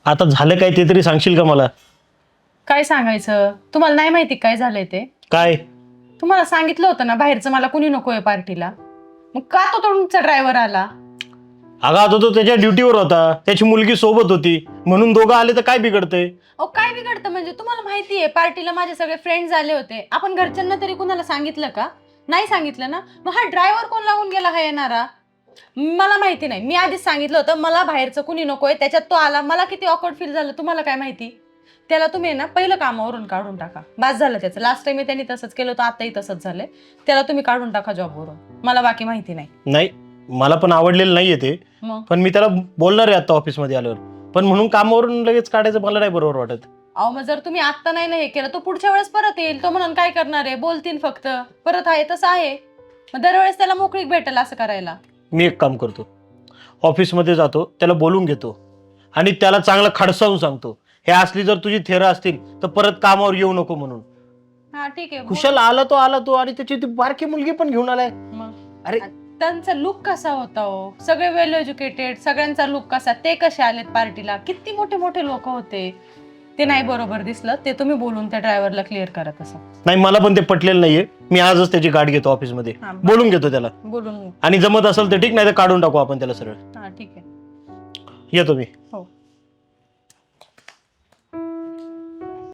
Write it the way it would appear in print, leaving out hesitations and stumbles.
आता झालं काय ते तरी सांगशील का मला? काय सांगायचं, तुम्हाला नाही माहिती काय झालंय ते? काय? तुम्हाला सांगितलं होतं ना बाहेरचं मला कुणी नकोय पार्टीला. मग का तो तुमचा ड्रायव्हर आला? अगं आता तो त्याच्या ड्युटीवर होता, त्याची मुलगी सोबत होती, म्हणून दोघं आले तर काय बिघडतंय? अहो काय बिघडतं म्हणजे? तुम्हाला माहितीये पार्टीला माझे सगळे फ्रेंड्स आले होते. आपण घरच्यांना तरी कुणाला सांगितलं का? नाही सांगितलं ना. मग हा ड्रायव्हर कोण लागून गेला हा येणारा? मला माहिती नाही. मी आधीच सांगितलं होतं मला बाहेरचं कुणी नकोय. त्याच्यात तो आला, मला किती ऑकवर्ड फील झालं तुम्हाला काय माहिती. त्याला तुम्ही ना पहिलं कामावरून काढून टाका. बस झालं त्याचं. लास्ट टाइम त्यांनी तसंच केलं होतं, आताही तसंच झालंय. त्याला तुम्ही काढून टाका जॉबवरून. मला बाकी माहिती नाही. नाही, मला पण आवडलेलं नाहीये ते. मग पण मी त्याला बोलणार आहे आता ऑफिसमध्ये आल्यावर. पण म्हणून कामावरून लगेच काढायचं मला नाही बरोबर वाटत. अहो मग जर तुम्ही आत्ता नाही ना हे केलं, तो पुढच्या वेळेस परत येईल. तो म्हणून काय करणार आहे? बोलतील फक्त. परत आहे तसं आहे. मग दरवेळेस त्याला मोकळीक भेटेल असं करायला. मी एक काम करतो, ऑफिसमध्ये जातो, त्याला बोलून घेतो आणि त्याला चांगलं खडसावून सांगतो, हे असली जर तुझी थेरं असतील तर परत कामावर येऊ नको म्हणून. हा ठीक आहे. कुशल आला तो आणि त्याची ती बारकी मुलगी पण घेऊन आलाय. मग अरे त्यांचा लुक कसा होता हो? सगळे वेल एज्युकेटेड, सगळ्यांचा लुक कसा? ते कसे आलेत पार्टीला? किती मोठे मोठे लोक होते. ते नाही बरोबर दिसलं. ते तुम्ही बोलून त्या ड्रायव्हरला क्लिअर करा तसं. नाही, मला पण ते पटलेलं नाहीये. मी आजच त्याची गाठ घेतो ऑफिसमध्ये, हा, बरं. बोलून घेतो त्याला. बोलून. आणि जमत असेल तर ठीक, नाही तर काढून टाकू आपण त्याला सरळ. हा ठीक आहे. येतो मी. हो.